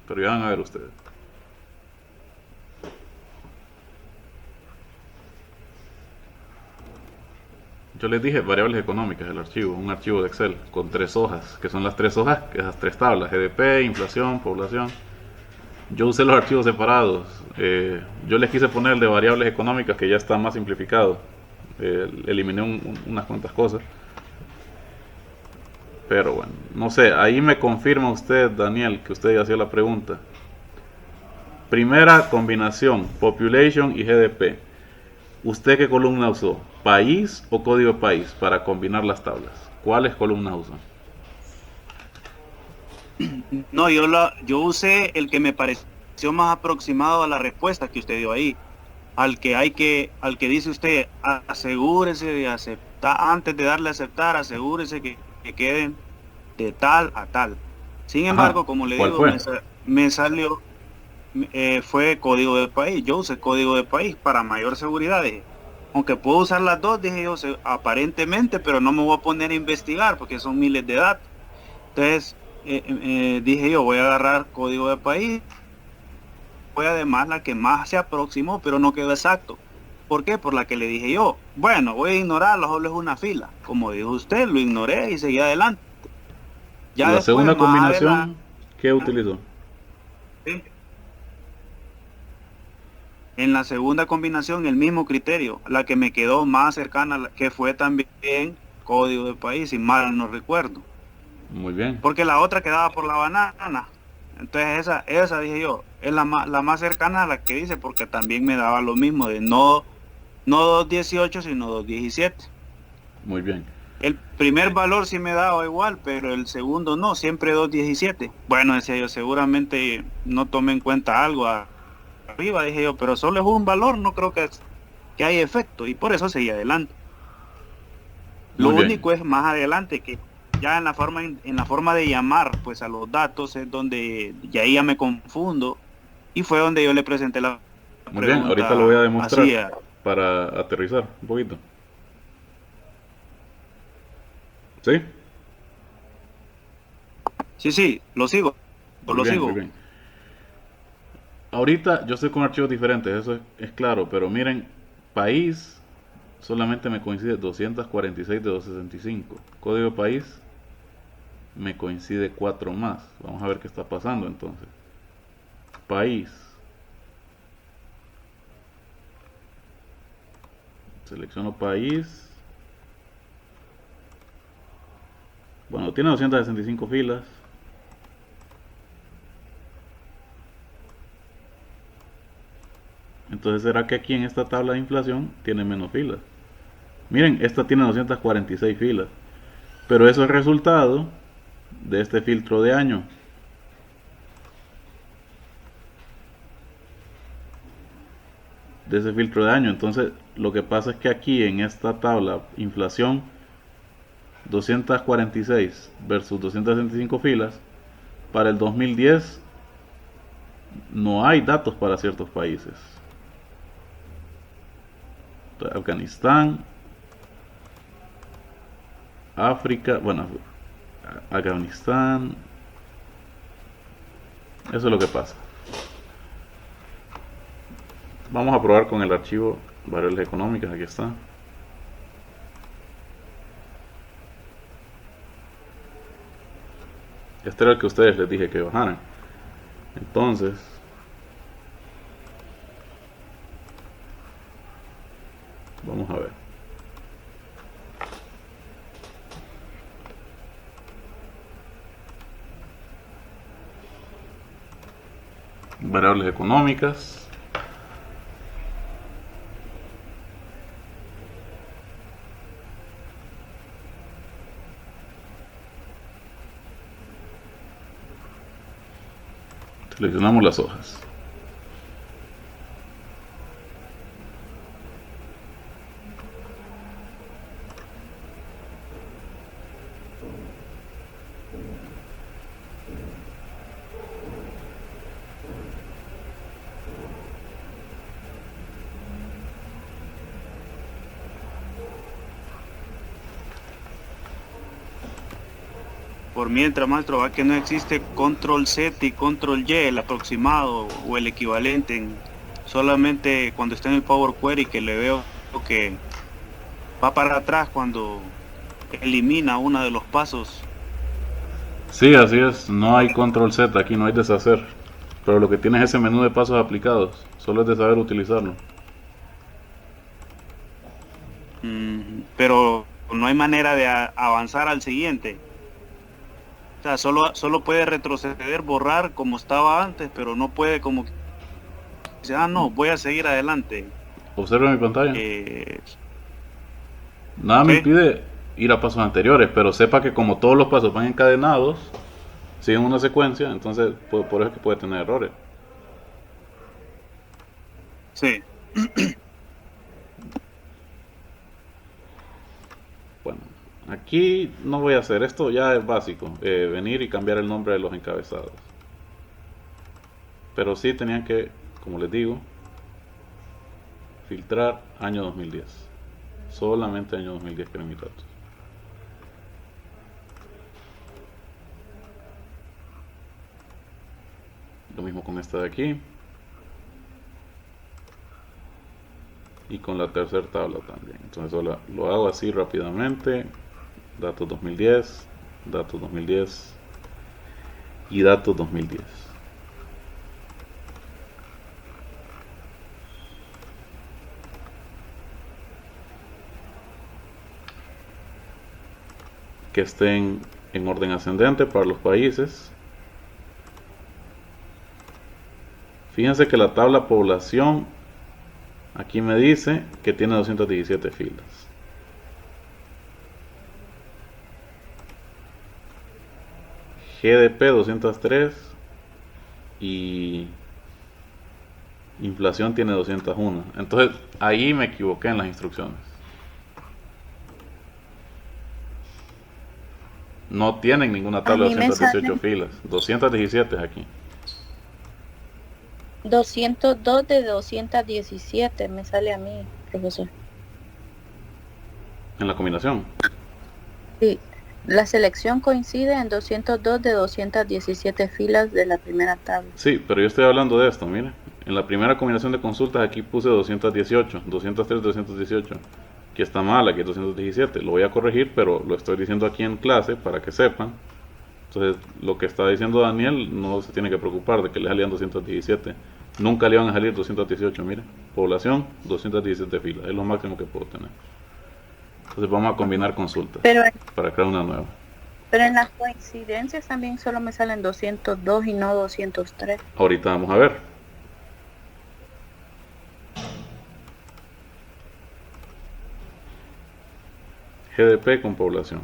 Pero ya van a ver ustedes. Yo les dije variables económicas, el archivo, un archivo de Excel con 3 hojas, que son las 3 hojas, esas 3 tablas, GDP, inflación, población. Yo usé los archivos separados. Yo les quise poner el de variables económicas, que ya está más simplificado. Eliminé unas cuantas cosas. Pero bueno, no sé, ahí me confirma usted, Daniel, que usted ya hacía la pregunta. Primera combinación, population y GDP. ¿Usted qué columna usó? ¿País o código de país para combinar las tablas? ¿Cuáles columnas usó? No, yo usé el que me pareció más aproximado a la respuesta que usted dio ahí. Al que dice usted, asegúrese de aceptar, antes de darle a aceptar, asegúrese que queden de tal a tal. Sin embargo, como le ¿cuál digo, fue? me salió, fue código de país. Yo usé código de país para mayor seguridad. Dije, aunque puedo usar las dos, dije yo, aparentemente, pero no me voy a poner a investigar porque son miles de datos. Entonces, dije yo, voy a agarrar código de país. Fue además la que más se aproximó, pero no quedó exacto. ¿Por qué? Por la que le dije yo. Bueno, voy a ignorarlo, solo es una fila. Como dijo usted, lo ignoré y seguí adelante. Ya La después, segunda más combinación, ¿qué utilizó? ¿sí? En la segunda combinación el mismo criterio, la que me quedó más cercana, que fue también código de país, si mal no recuerdo. Muy bien. Porque la otra quedaba por la banana. Entonces esa dije yo, es la más cercana a la que dice, porque también me daba lo mismo de no 218 sino 217. Muy bien. El primer valor sí me daba igual, pero el segundo no, siempre 217. Bueno, decía yo, seguramente no tomé en cuenta algo arriba, dije yo, pero solo es un valor, no creo que hay efecto, y por eso seguí adelante. Lo Muy bien. único es más adelante que ya en la forma de llamar pues a los datos es donde ya me confundo, y fue donde yo le presenté la Muy bien, pregunta ahorita lo voy a demostrar así para aterrizar un poquito. ¿Sí? Sí, lo sigo. Muy bien, muy bien. Ahorita yo estoy con archivos diferentes, eso es claro, pero miren, país solamente me coincide 246 de 265. Código de país me coincide 4 más. Vamos a ver qué está pasando entonces. País. Selecciono país. Bueno, tiene 265 filas. Entonces, ¿será que aquí en esta tabla de inflación tiene menos filas? Miren, esta tiene 246 filas. Pero eso es resultado de este filtro de año. De ese filtro de año. Entonces, lo que pasa es que aquí en esta tabla, inflación 246 versus 265 filas, para el 2010 no hay datos para ciertos países. Afganistán, África, bueno, Afganistán, eso es lo que pasa. Vamos a probar con el archivo variables económicas, aquí está. Este era el que ustedes les dije que bajaran. Entonces, vamos a ver. Variables económicas. Seleccionamos las hojas. Por mientras, maestro, va que no existe control Z y control Y, el aproximado o el equivalente, solamente cuando está en el Power Query, que le veo que va para atrás cuando elimina uno de los pasos. Sí, así es, no hay control Z, aquí no hay deshacer, pero lo que tiene es ese menú de pasos aplicados, solo es de saber utilizarlo. Pero no hay manera de avanzar al siguiente. O sea, solo puede retroceder, borrar como estaba antes, pero no puede como que dice, no, voy a seguir adelante. Observe mi pantalla. Nada me impide ir a pasos anteriores, pero sepa que como todos los pasos van encadenados, siguen una secuencia, entonces por eso es que puede tener errores. Sí. Bueno, aquí no voy a hacer esto, ya es básico, venir y cambiar el nombre de los encabezados. Pero sí tenían que, como les digo, filtrar año 2010. Solamente año 2010 que eran mis datos. Lo mismo con esta de aquí. Y con la tercera tabla también. Entonces solo lo hago así rápidamente. Datos 2010, datos 2010 y datos 2010. que estén en orden ascendente para los países. Fíjense que la tabla población aquí me dice que tiene 217 filas. GDP 203 y inflación tiene 201. Entonces ahí me equivoqué en las instrucciones. No tienen ninguna tabla de 218 filas. 217 es aquí. 202 de 217 me sale a mí, profesor. En la combinación. Sí, la selección coincide en 202 de 217 filas de la primera tabla. Sí, pero yo estoy hablando de esto, mire. En la primera combinación de consultas aquí puse 218, 203, 218. Que está mal, aquí es 217. Lo voy a corregir, pero lo estoy diciendo aquí en clase para que sepan. Entonces, lo que está diciendo Daniel no se tiene que preocupar de que le salían 217. Nunca le van a salir 218, mire. Población, 217 filas. Es lo máximo que puedo tener. Entonces vamos a combinar consultas para crear una nueva. Pero en las coincidencias también solo me salen 202 y no 203. Ahorita vamos a ver. GDP con población.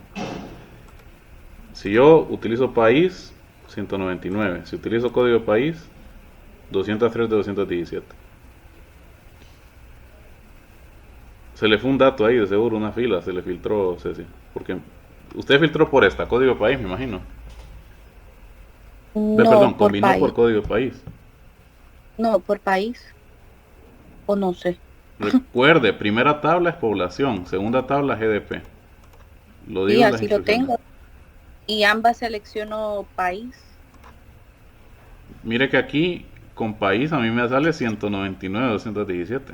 Si yo utilizo país, 199. Si utilizo código de país, 203 de 217. Se le fue un dato ahí, de seguro, una fila, se le filtró, Ceci. Porque usted filtró por esta, código de país, me imagino. No, Perdón, por combinó país. por código de país. No, por país. O no sé. Recuerde, primera tabla es población, segunda tabla GDP. Lo digo Sí, en las así lo instrucciones. tengo. Y ambas selecciono país. Mire que aquí con país a mí me sale 199 de 217.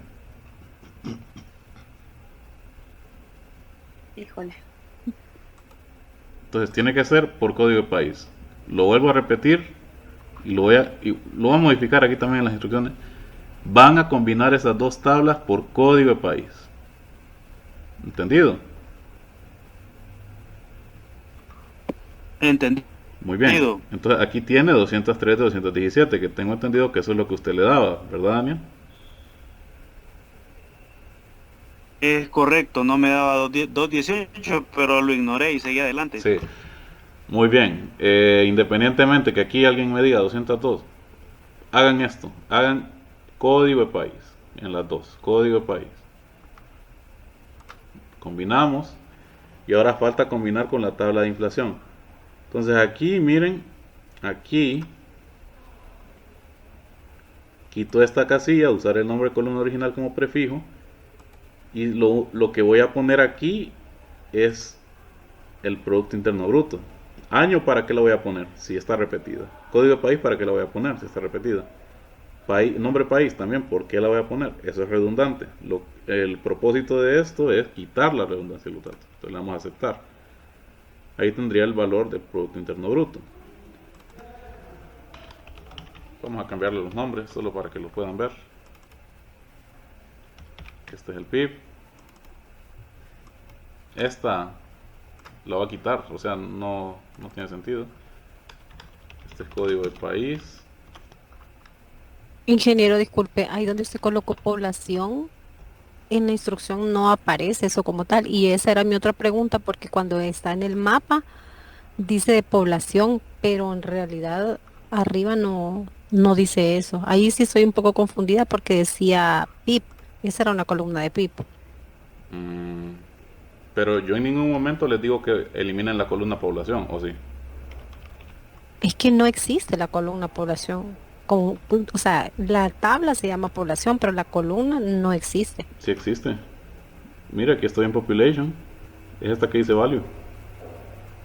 Híjole. Entonces tiene que ser por código de país. Lo vuelvo a repetir y lo voy a modificar aquí también en las instrucciones. Van a combinar esas dos tablas por código de país. ¿Entendido? Entendido. Muy bien. Entonces aquí tiene 203 de 217, que tengo entendido que eso es lo que usted le daba, ¿verdad, Daniel? Es correcto, no me daba 218, pero lo ignoré y seguí adelante. Sí. Muy bien. Independientemente que aquí alguien me diga 202, hagan esto. Hagan código de país en las dos. Código de país. Combinamos. Y ahora falta combinar con la tabla de inflación. Entonces aquí, miren, aquí quito esta casilla, usar el nombre de columna original como prefijo. Y lo que voy a poner aquí es el Producto Interno Bruto. Año, ¿para qué lo voy a poner? Si está repetida. Código de país, ¿para qué la voy a poner? Si está repetida. Nombre país también, ¿por qué la voy a poner? Eso es redundante. El propósito de esto es quitar la redundancia de los datos. Entonces la vamos a aceptar. Ahí tendría el valor del Producto Interno Bruto. Vamos a cambiarle los nombres solo para que lo puedan ver. Este es el PIB. Esta la va a quitar, o sea, no tiene sentido. Este es código de país. Ingeniero, disculpe, ahí donde usted colocó población, en la instrucción no aparece eso como tal. Y esa era mi otra pregunta, porque cuando está en el mapa dice de población, pero en realidad arriba no dice eso. Ahí sí estoy un poco confundida porque decía PIB. Esa era una columna de PIB. Pero yo en ningún momento les digo que eliminen la columna población, ¿o sí? Es que no existe la columna población. O sea, la tabla se llama población, pero la columna no existe. Sí existe. Mira, aquí estoy en population. Es esta que dice value.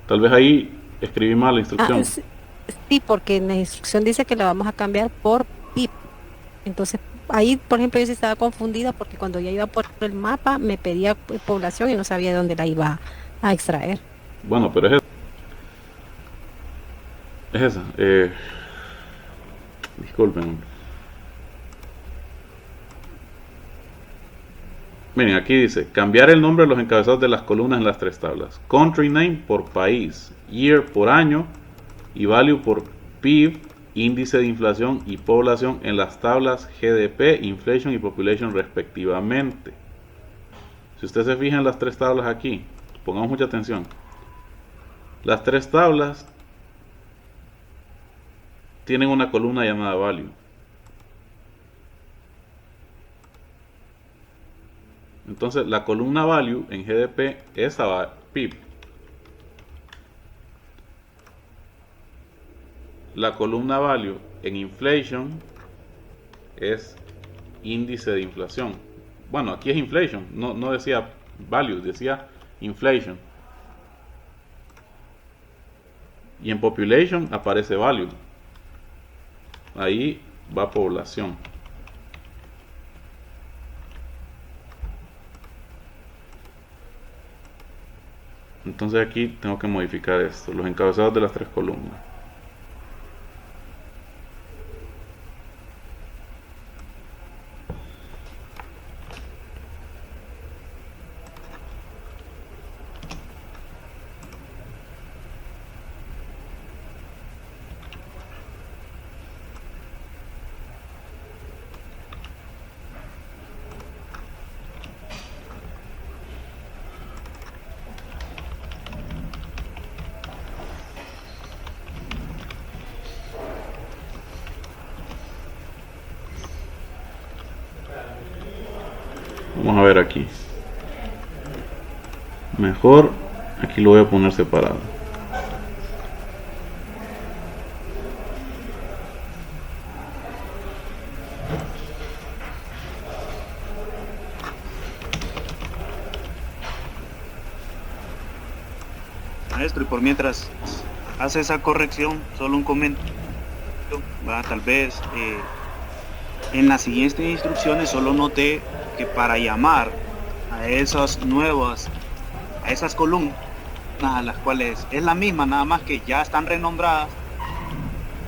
Tal vez ahí escribí mal la instrucción. Sí, porque en la instrucción dice que la vamos a cambiar por PIB. Entonces, ahí, por ejemplo, yo sí estaba confundida porque cuando ya iba por el mapa me pedía población y no sabía de dónde la iba a extraer. Bueno, pero es esa. Disculpen. Miren, aquí dice, cambiar el nombre de los encabezados de las columnas en las tres tablas. Country name por país, year por año y value por PIB, índice de inflación y población en las tablas GDP, inflation y population respectivamente. Si usted se fija en las tres tablas aquí, pongamos mucha atención. Las tres tablas tienen una columna llamada value. Entonces la columna value en GDP es PIB. La columna value en inflation es índice de inflación. Bueno, aquí es inflation, no decía value, decía inflation. Y en population aparece value. Ahí va población. Entonces aquí tengo que modificar esto, los encabezados de las tres columnas. Vamos a ver aquí. Mejor, aquí lo voy a poner separado. Maestro, y por mientras hace esa corrección, solo un comentario, tal vez en las siguientes instrucciones solo noté que para llamar a esas columnas, a las cuales es la misma, nada más que ya están renombradas,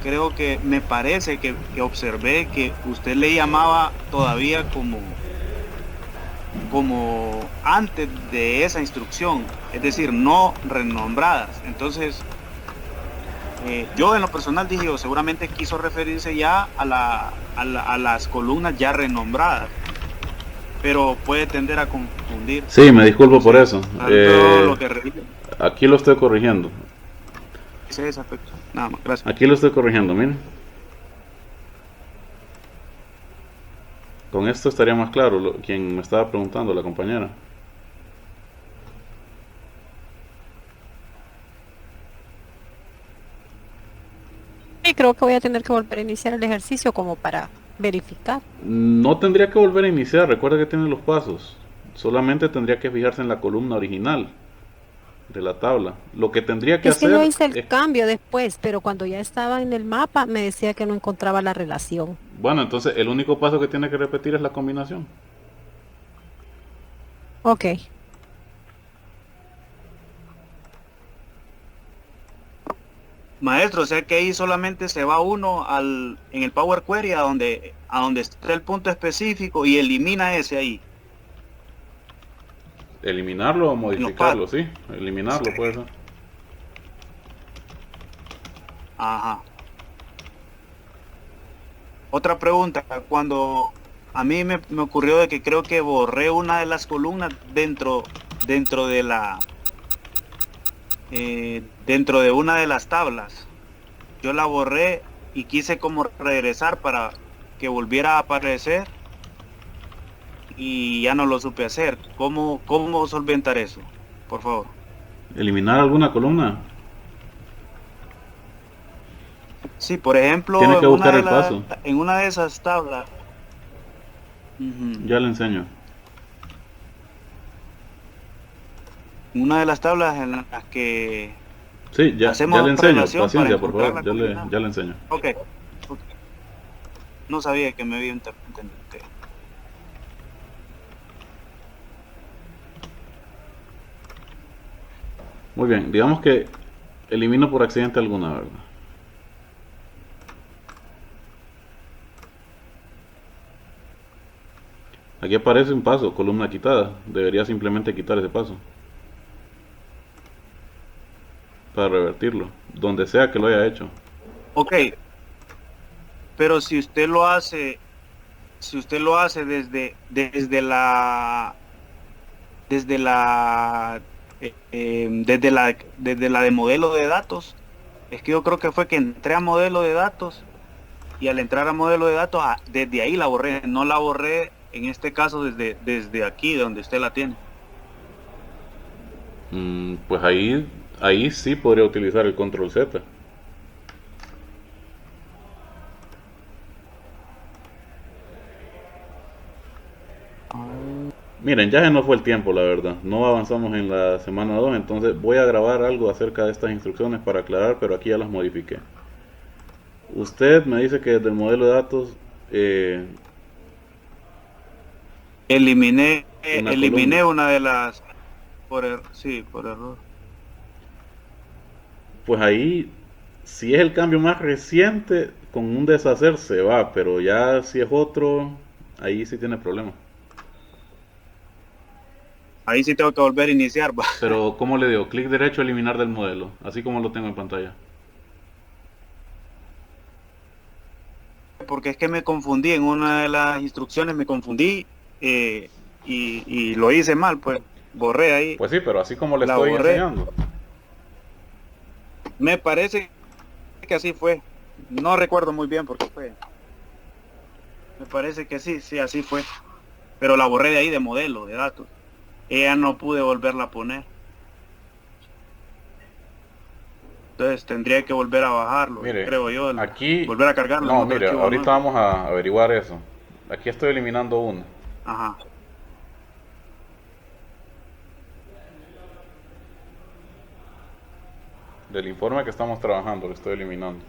creo que me parece que observé que usted le llamaba todavía como antes de esa instrucción, es decir, no renombradas. Entonces yo en lo personal dije, seguramente quiso referirse ya a las columnas ya renombradas, pero puede tender a confundir. Sí, me disculpo por eso. Lo que aquí lo estoy corrigiendo. ese aspecto. Nada más, gracias. Aquí lo estoy corrigiendo, miren. Con esto estaría más claro quien me estaba preguntando, la compañera. Y creo que voy a tener que volver a iniciar el ejercicio como para verificar. No tendría que volver a iniciar, recuerda que tiene los pasos. Solamente tendría que fijarse en la columna original de la tabla. Lo que tendría que Es que hacer yo hice el cambio después, pero cuando ya estaba en el mapa me decía que no encontraba la relación. Bueno, entonces el único paso que tiene que repetir es la combinación. Ok. Maestro, o sea que ahí solamente se va uno en el Power Query a donde está el punto específico y elimina ese ahí. Eliminarlo o modificarlo, sí. Eliminarlo puede ser. Ajá. Otra pregunta, cuando a mí me ocurrió de que creo que borré una de las columnas dentro de la dentro de una de las tablas, yo la borré y quise como regresar para que volviera a aparecer y ya no lo supe hacer. ¿Cómo solventar eso? Por favor. ¿Eliminar alguna columna? Sí, por ejemplo, Tiene que buscar el paso. en una de esas tablas. Ya le enseño. Una de las tablas en las que sí, ya le enseño, paciencia por favor, ya le enseño. Ok. No sabía que me había entendido. Muy bien, digamos que elimino por accidente alguna, ¿verdad? Aquí aparece un paso, columna quitada. Debería simplemente quitar ese paso para revertirlo, donde sea que lo haya hecho. Ok, pero si usted lo hace desde la de modelo de datos, es que yo creo que fue que entré a modelo de datos y al entrar a modelo de datos, desde ahí la borré, no la borré en este caso desde aquí, donde usted la tiene. Pues ahí sí podría utilizar el control Z. Miren, ya se nos fue el tiempo, la verdad. No avanzamos en la semana 2, entonces voy a grabar algo acerca de estas instrucciones para aclarar, pero aquí ya las modifiqué. Usted me dice que desde el modelo de datos Eliminé columna. una de las sí, por error. Pues ahí, si es el cambio más reciente, con un deshacer se va, pero ya si es otro, ahí sí tiene problemas. Ahí sí tengo que volver a iniciar, va. Pero, ¿cómo le digo? Clic derecho, eliminar del modelo, así como lo tengo en pantalla. Porque es que me confundí en una de las instrucciones, me confundí y lo hice mal, pues borré ahí. Pues sí, pero así como le La estoy borré. enseñando. Me parece que así fue. No recuerdo muy bien porque fue. Me parece que sí, así fue. Pero la borré de ahí de modelo, de datos. Ella no pude volverla a poner. Entonces tendría que volver a bajarlo, Mire, creo yo. aquí, volver a cargarlo. no, mire, ahorita vamos a averiguar eso. Aquí estoy eliminando una. Ajá. Del informe que estamos trabajando, lo estoy eliminando.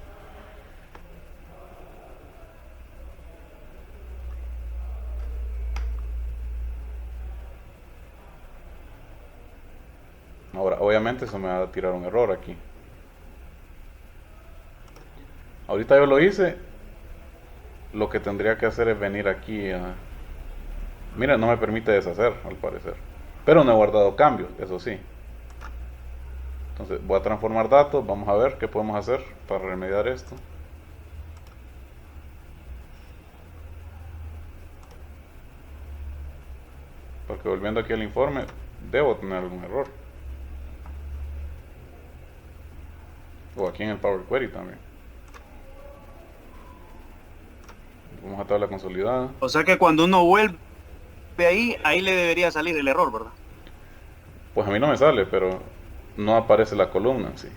Ahora, obviamente eso me va a tirar un error aquí. Ahorita yo lo hice. Lo que tendría que hacer es venir aquí a... Mira, no me permite deshacer, al parecer. Pero no he guardado cambios, eso sí. Entonces voy a transformar datos, vamos a ver qué podemos hacer para remediar esto. Porque volviendo aquí al informe, debo tener algún error. O aquí en el Power Query también. Vamos a tabla consolidada. O sea que cuando uno vuelve ahí le debería salir el error, ¿verdad? Pues a mí no me sale, pero no aparece la columna en sí.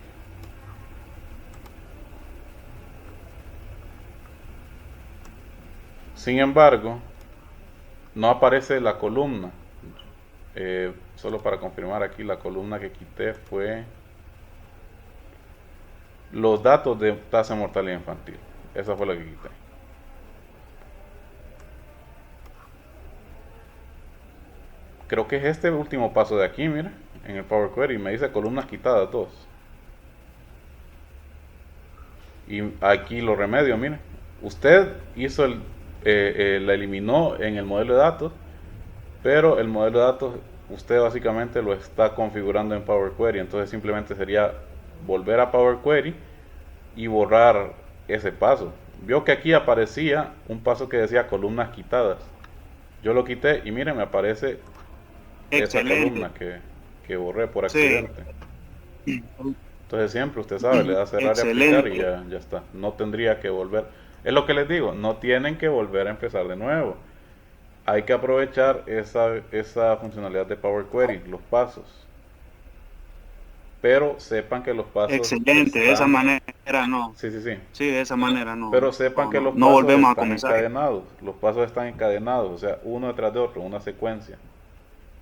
Sin embargo, no aparece la columna. Solo para confirmar aquí, la columna que quité fue los datos de tasa de mortalidad infantil. Esa fue la que quité. Creo que es este último paso de aquí, mira, en el Power Query, me dice columnas quitadas 2. Y aquí lo remedio, mire. Usted hizo la eliminó en el modelo de datos, pero el modelo de datos usted básicamente lo está configurando en Power Query, entonces simplemente sería volver a Power Query y borrar ese paso. Vio que aquí aparecía un paso que decía columnas quitadas. Yo lo quité y miren, me aparece esa columna que borré por accidente. Sí. Entonces siempre usted sabe, le da cerrar y aplicar y ya está. No tendría que volver. Es lo que les digo, no tienen que volver a empezar de nuevo. Hay que aprovechar esa funcionalidad de Power Query, los pasos. Pero sepan que los pasos... Excelente, de esa manera no. Sí. Sí, de esa manera no. Pero sepan que los no pasos volvemos a están comenzar. encadenados. Los pasos están encadenados, o sea, uno detrás de otro, una secuencia.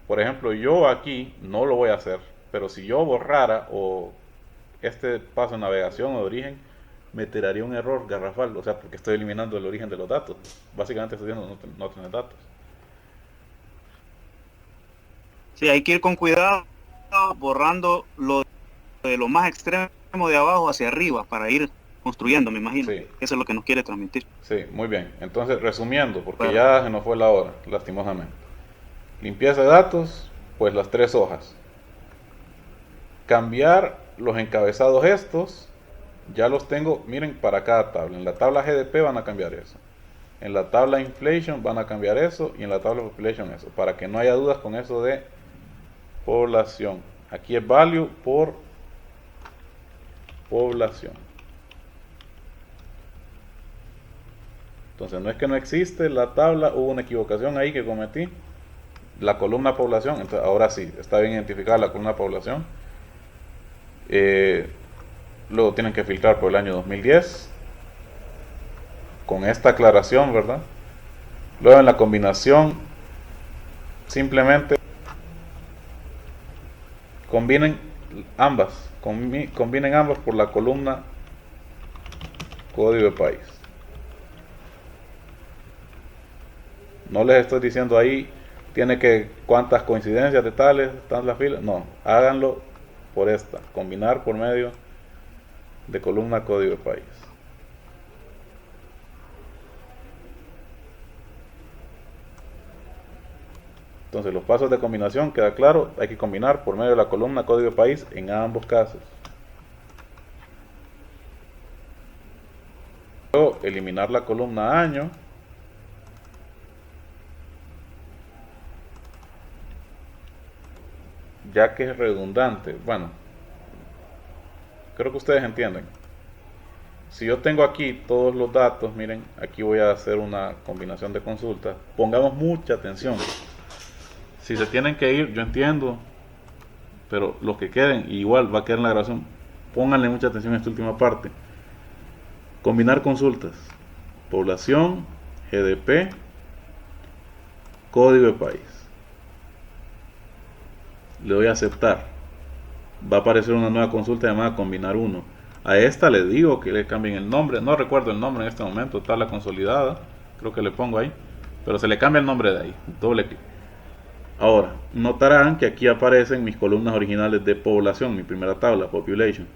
Por ejemplo, yo aquí no lo voy a hacer, pero si yo borrara o este paso de navegación o de origen, me tiraría un error garrafal, o sea, porque estoy eliminando el origen de los datos. Básicamente estoy diciendo no tener datos. Sí, hay que ir con cuidado, borrando lo de lo más extremo de abajo hacia arriba, para ir construyendo, me imagino. Sí. Eso es lo que nos quiere transmitir. Sí, muy bien. Entonces, resumiendo, porque Bueno. ya se nos fue la hora, lastimosamente. Limpieza de datos, pues las 3 hojas. Cambiar los encabezados estos, ya los tengo, miren, para cada tabla. En la tabla GDP van a cambiar eso. En la tabla Inflation van a cambiar eso. Y en la tabla Population eso. Para que no haya dudas con eso de población. Aquí es value por población. Entonces no es que no existe la tabla, hubo una equivocación ahí que cometí. La columna población, entonces ahora sí, está bien identificada la columna población. Luego tienen que filtrar por el año 2010. Con esta aclaración, ¿verdad? Luego en la combinación, simplemente combinen ambas. Combinen ambas por la columna código de país. No les estoy diciendo ahí, tiene que cuántas coincidencias de tales, están las filas. No, háganlo por esta. Combinar por medio de columna código de país. Entonces los pasos de combinación, queda claro, hay que combinar por medio de la columna código de país en ambos casos. Luego eliminar la columna año. Ya que es redundante. Bueno, creo que ustedes entienden. Si yo tengo aquí todos los datos, miren, aquí voy a hacer una combinación de consultas. Pongamos mucha atención. Si se tienen que ir, yo entiendo, pero los que queden, igual va a quedar en la grabación. Pónganle mucha atención a esta última parte. Combinar consultas. Población, GDP, código de país. Le doy a aceptar. Va a aparecer una nueva consulta llamada combinar 1. A esta le digo que le cambien el nombre. No recuerdo el nombre en este momento. Tabla consolidada. Creo que le pongo ahí. Pero se le cambia el nombre de ahí. Doble clic. Ahora, notarán que aquí aparecen mis columnas originales de población. Mi primera tabla, population.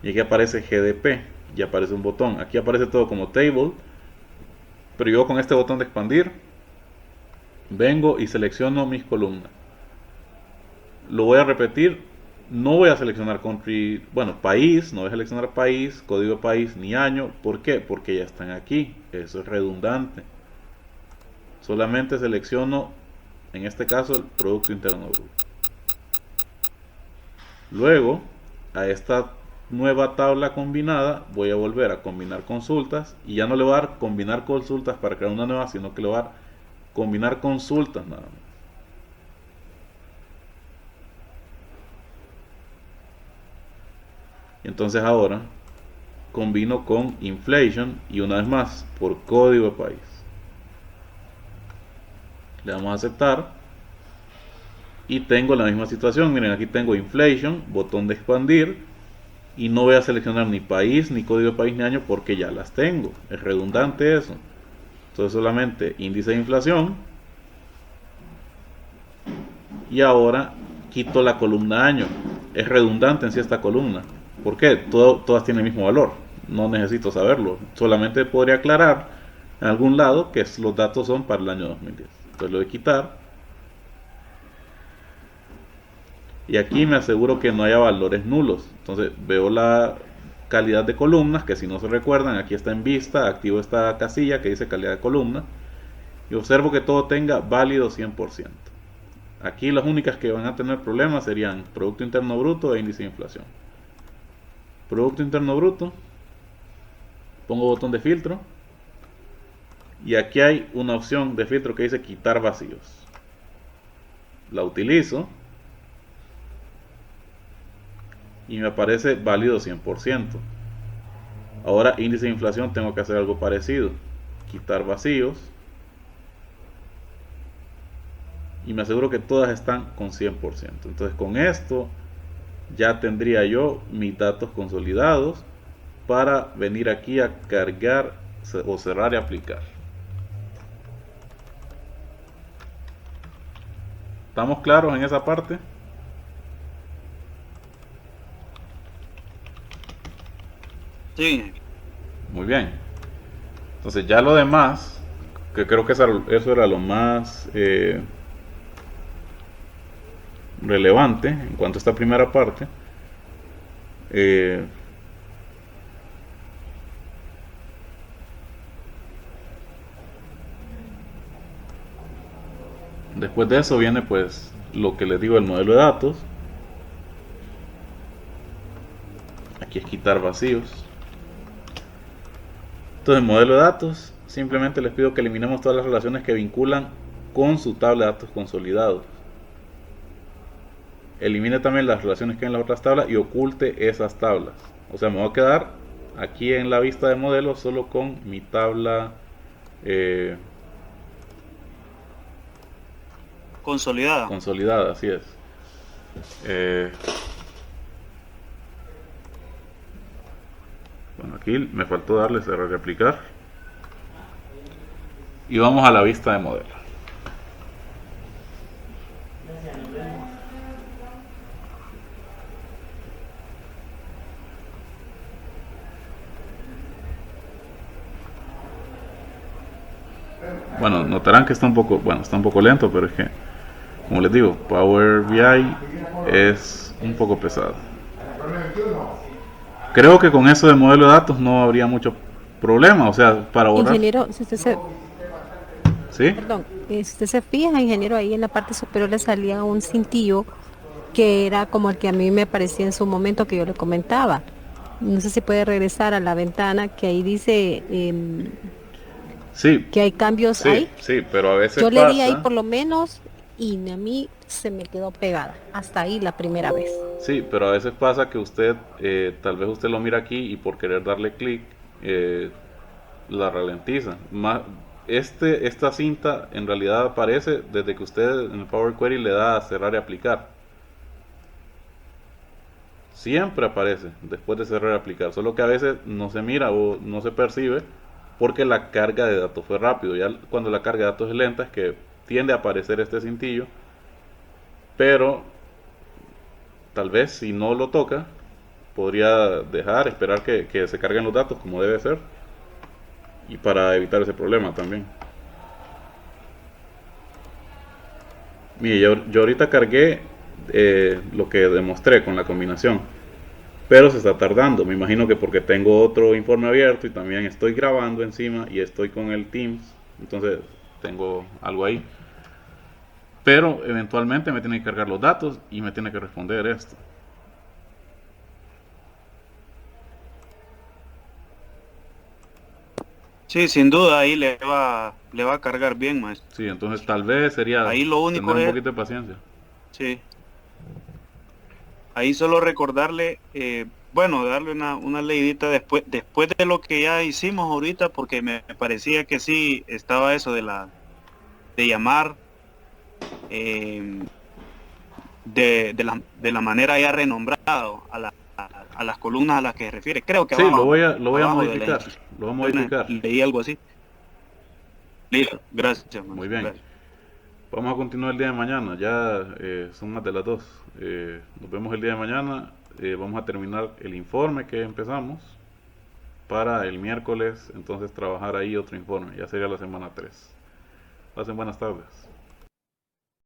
Y aquí aparece GDP. Y aparece un botón. Aquí aparece todo como table. Pero yo con este botón de expandir vengo y selecciono mis columnas. Lo voy a repetir. No voy a seleccionar country, bueno, país, no voy a seleccionar país, código de país ni año. ¿Por qué? Porque ya están aquí. Eso es redundante. Solamente selecciono, en este caso, el Producto Interno Bruto. Luego, a esta nueva tabla combinada, voy a volver a combinar consultas. Y ya no le voy a dar combinar consultas para crear una nueva, sino que le voy a dar combinar consultas nada más. Y entonces ahora combino con inflation y una vez más por código de país. Le damos a aceptar y tengo la misma situación. Miren, aquí tengo inflation, botón de expandir y no voy a seleccionar ni país, ni código de país, ni año porque ya las tengo. Es redundante eso. Entonces solamente índice de inflación y ahora quito la columna año. Es redundante en sí esta columna. ¿Por qué? Todas tienen el mismo valor. No necesito saberlo. Solamente podría aclarar en algún lado que los datos son para el año 2010. Entonces lo voy a quitar. Y aquí me aseguro que no haya valores nulos. Entonces veo la calidad de columnas, que si no se recuerdan, aquí está en vista. Activo esta casilla que dice calidad de columna. Y observo que todo tenga válido 100%. Aquí las únicas que van a tener problemas serían Producto Interno Bruto e índice de inflación. Producto Interno Bruto, pongo botón de filtro y aquí hay una opción de filtro que dice quitar vacíos. La utilizo y me aparece válido 100%. Ahora índice de inflación tengo que hacer algo parecido, quitar vacíos y me aseguro que todas están con 100%. Entonces con esto ya tendría yo mis datos consolidados para venir aquí a cargar o cerrar y aplicar. ¿Estamos claros en esa parte? Sí. Muy bien. Entonces ya lo demás, que creo que eso era lo más relevante en cuanto a esta primera parte. Después de eso viene pues lo que les digo, el modelo de datos. Aquí es quitar vacíos. Entonces, el modelo de datos, simplemente les pido que eliminemos todas las relaciones que vinculan con su tabla de datos consolidados. Elimine también las relaciones que hay en las otras tablas y oculte esas tablas. O sea, me voy a quedar aquí en la vista de modelo solo con mi tabla consolidada, así es. Bueno, aquí me faltó darle cerrar replicar. Y vamos a la vista de modelo. Bueno, notarán que está un poco lento, pero es que, como les digo, Power BI es un poco pesado. Creo que con eso de modelo de datos no habría mucho problema, o sea, para borrar. Ingeniero, si usted se, ¿Sí? perdón, si usted se fija, ingeniero, ahí en la parte superior le salía un cintillo que era como el que a mí me parecía en su momento que yo le comentaba. No sé si puede regresar a la ventana que ahí dice Sí, que hay cambios sí, ahí. sí, pero a veces Yo le di ahí pasa. por lo menos y a mí se me quedó pegada. Hasta ahí la primera vez. Sí, pero a veces pasa que usted, tal vez usted lo mira aquí y por querer darle clic, la ralentiza. Esta cinta en realidad aparece desde que usted en el Power Query le da a cerrar y aplicar. Siempre aparece después de cerrar y aplicar, solo que a veces no se mira o no se percibe porque la carga de datos fue rápido. Ya cuando la carga de datos es lenta es que tiende a aparecer este cintillo, pero tal vez si no lo toca podría esperar que se carguen los datos como debe ser, y para evitar ese problema también. Mire, yo ahorita cargué lo que demostré con la combinación, pero se está tardando. Me imagino que porque tengo otro informe abierto y también estoy grabando encima y estoy con el Teams, entonces tengo algo ahí. Pero eventualmente me tiene que cargar los datos y me tiene que responder esto. Sí, sin duda ahí le va a cargar bien, maestro. Sí, entonces tal vez sería Ahí lo único tener un es, poquito de paciencia. sí, ahí solo recordarle, bueno, darle una leidita después de lo que ya hicimos ahorita, porque me parecía que sí estaba eso de llamar eh, de la manera ya renombrado a las columnas a las que se refiere. Creo que Sí, lo voy a abajo de modificar. Lo voy a modificar. leí algo así. Listo, gracias, maestro. Muy bien. Gracias. Vamos a continuar el día de mañana. Ya son más de las 2. Nos vemos el día de mañana. Vamos a terminar el informe que empezamos para el miércoles. Entonces trabajar ahí otro informe. Ya sería la semana 3. Pasen buenas tardes.